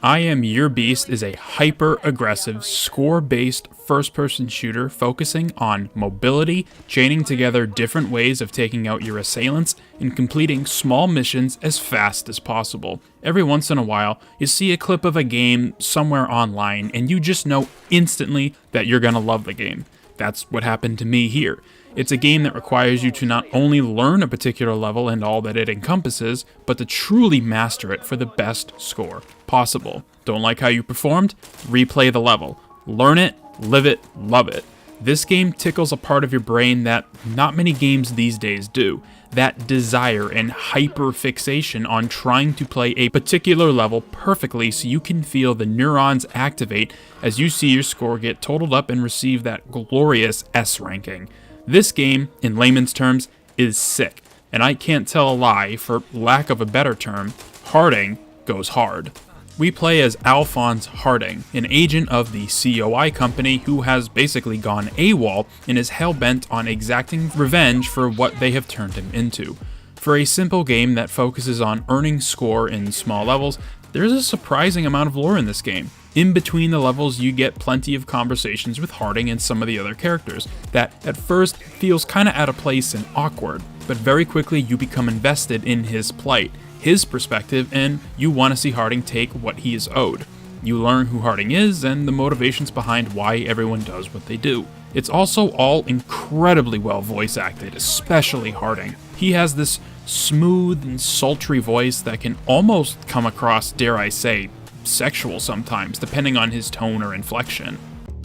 I Am Your Beast is a hyper-aggressive, score-based first-person shooter focusing on mobility, chaining together different ways of taking out your assailants, and completing small missions as fast as possible. Every once in a while, you see a clip of a game somewhere online, and you just know instantly that you're gonna love the game. That's what happened to me here. It's a game that requires you to not only learn a particular level and all that it encompasses, but to truly master it for the best score possible. Don't like how you performed? Replay the level. Learn it, live it, love it. This game tickles a part of your brain that not many games these days do. That desire and hyper-fixation on trying to play a particular level perfectly so you can feel the neurons activate as you see your score get totaled up and receive that glorious S ranking. This game, in layman's terms, is sick, and I can't tell a lie, for lack of a better term, Harding goes hard. We play as Alphonse Harding, an agent of the COI company who has basically gone AWOL and is hell-bent on exacting revenge for what they have turned him into. For a simple game that focuses on earning score in small levels, there's a surprising amount of lore in this game. In between the levels, you get plenty of conversations with Harding and some of the other characters that at first feels kinda out of place and awkward, but very quickly you become invested in his plight, his perspective, and you want to see Harding take what he is owed. You learn who Harding is and the motivations behind why everyone does what they do. It's also all incredibly well voice acted, especially Harding. He has this smooth and sultry voice that can almost come across, dare I say, sexual sometimes, depending on his tone or inflection.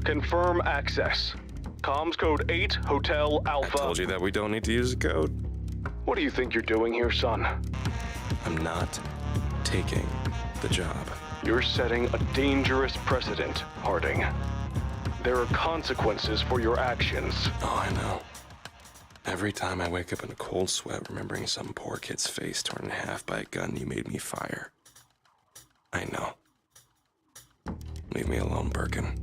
Confirm access. Comms code 8, Hotel Alpha. I told you that we don't need to use a code. What do you think you're doing here, son? I'm not taking the job. You're setting a dangerous precedent, Harding. There are consequences for your actions. Oh, I know. Every time I wake up in a cold sweat remembering some poor kid's face torn in half by a gun you made me fire. I know. Leave me alone, Birkin.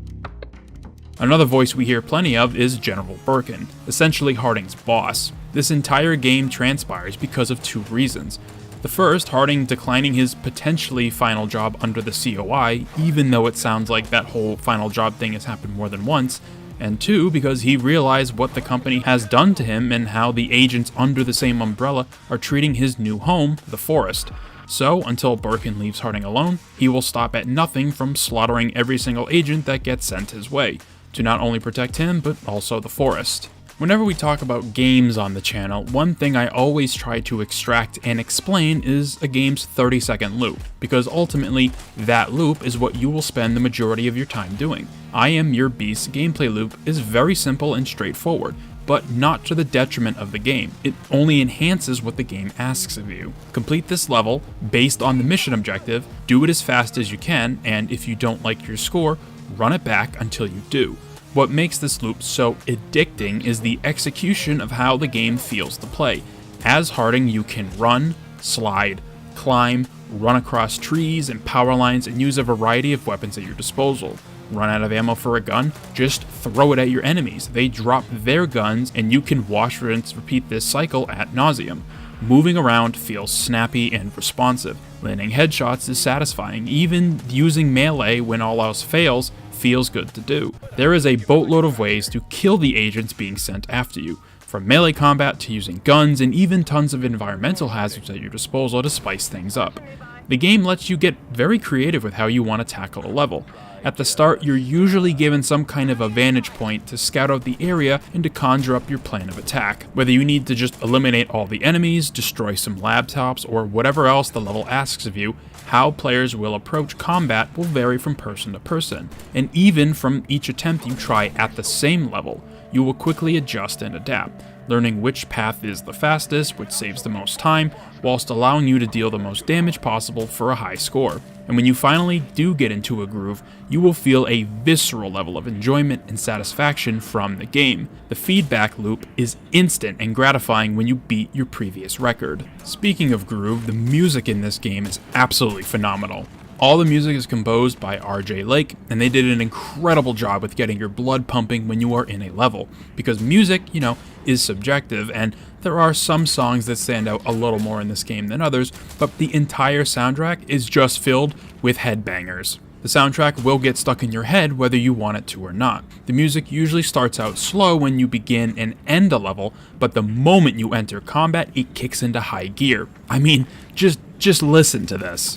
Another voice we hear plenty of is General Birkin, essentially Harding's boss. This entire game transpires because of two reasons. The first, Harding declining his potentially final job under the COI, even though it sounds like that whole final job thing has happened more than once. And two, because he realized what the company has done to him and how the agents under the same umbrella are treating his new home, the forest. So, until Birkin leaves Harding alone, he will stop at nothing from slaughtering every single agent that gets sent his way, to not only protect him, but also the forest. Whenever we talk about games on the channel, one thing I always try to extract and explain is a game's 30-second loop, because ultimately, that loop is what you will spend the majority of your time doing. I Am Your Beast's gameplay loop is very simple and straightforward, but not to the detriment of the game. It only enhances what the game asks of you. Complete this level based on the mission objective, do it as fast as you can, and if you don't like your score, run it back until you do. What makes this loop so addicting is the execution of how the game feels to play. As Harding, you can run, slide, climb, run across trees and power lines, and use a variety of weapons at your disposal. Run out of ammo for a gun? Just throw it at your enemies. They drop their guns, and you can wash, rinse, repeat this cycle ad nauseum. Moving around feels snappy and responsive. Landing headshots is satisfying. Even using melee when all else fails feels good to do. There is a boatload of ways to kill the agents being sent after you, from melee combat to using guns, and even tons of environmental hazards at your disposal to spice things up. The game lets you get very creative with how you want to tackle a level. At the start, you're usually given some kind of a vantage point to scout out the area and to conjure up your plan of attack. Whether you need to just eliminate all the enemies, destroy some laptops, or whatever else the level asks of you, how players will approach combat will vary from person to person. And even from each attempt you try at the same level, you will quickly adjust and adapt, learning which path is the fastest, which saves the most time, whilst allowing you to deal the most damage possible for a high score. And when you finally do get into a groove, you will feel a visceral level of enjoyment and satisfaction from the game. The feedback loop is instant and gratifying when you beat your previous record. Speaking of groove, the music in this game is absolutely phenomenal. All the music is composed by RJ Lake, and they did an incredible job with getting your blood pumping when you are in a level. Because music, is subjective, and there are some songs that stand out a little more in this game than others, but the entire soundtrack is just filled with headbangers. The soundtrack will get stuck in your head whether you want it to or not. The music usually starts out slow when you begin and end a level, but the moment you enter combat, it kicks into high gear. I mean, just listen to this.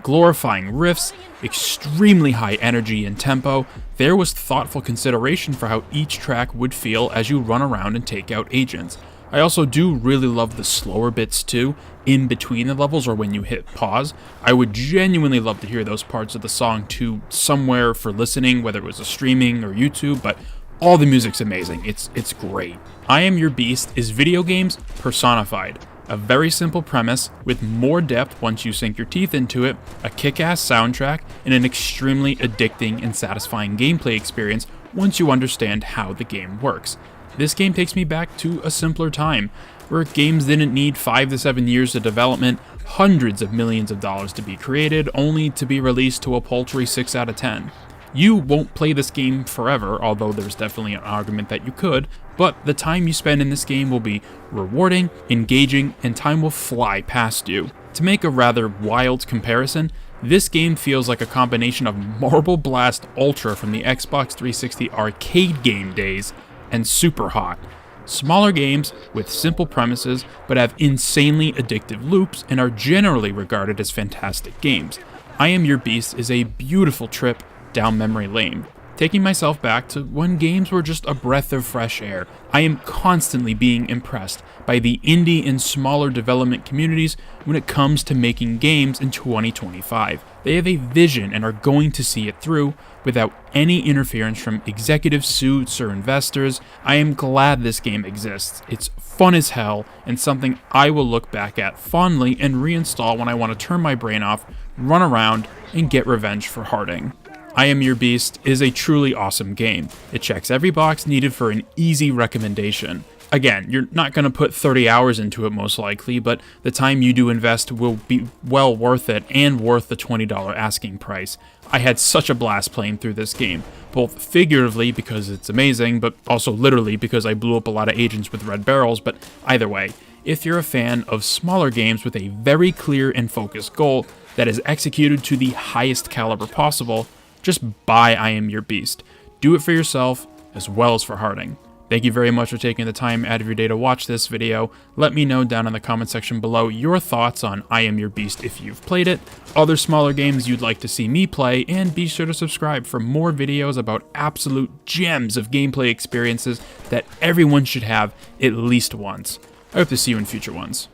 Glorifying riffs, extremely high energy and tempo, there was thoughtful consideration for how each track would feel as you run around and take out agents. I also do really love the slower bits too, in between the levels or when you hit pause. I would genuinely love to hear those parts of the song too somewhere for listening, whether it was a streaming or YouTube, but all the music's amazing. It's great. I Am Your Beast is video games personified. A very simple premise with more depth once you sink your teeth into it, a kick-ass soundtrack, and an extremely addicting and satisfying gameplay experience once you understand how the game works. This game takes me back to a simpler time, where games didn't need 5 to 7 years of development, hundreds of millions of dollars to be created, only to be released to a paltry 6 out of 10. You won't play this game forever, although there's definitely an argument that you could, but the time you spend in this game will be rewarding, engaging, and time will fly past you. To make a rather wild comparison, this game feels like a combination of Marble Blast Ultra from the Xbox 360 arcade game days and Super Hot. Smaller games with simple premises but have insanely addictive loops and are generally regarded as fantastic games. I Am Your Beast is a beautiful trip down memory lane, taking myself back to when games were just a breath of fresh air. I am constantly being impressed by the indie and smaller development communities when it comes to making games in 2025. They have a vision and are going to see it through without any interference from executive suits or investors. I am glad this game exists. It's fun as hell and something I will look back at fondly and reinstall when I want to turn my brain off, run around, and get revenge for Harding. I Am Your Beast is a truly awesome game. It checks every box needed for an easy recommendation. Again, you're not going to put 30 hours into it most likely, but the time you do invest will be well worth it and worth the $20 asking price. I had such a blast playing through this game, both figuratively because it's amazing, but also literally because I blew up a lot of agents with red barrels, but either way, if you're a fan of smaller games with a very clear and focused goal that is executed to the highest caliber possible, just buy I Am Your Beast. Do it for yourself as well as for Harding. Thank you very much for taking the time out of your day to watch this video. Let me know down in the comment section below your thoughts on I Am Your Beast if you've played it, other smaller games you'd like to see me play, and be sure to subscribe for more videos about absolute gems of gameplay experiences that everyone should have at least once. I hope to see you in future ones.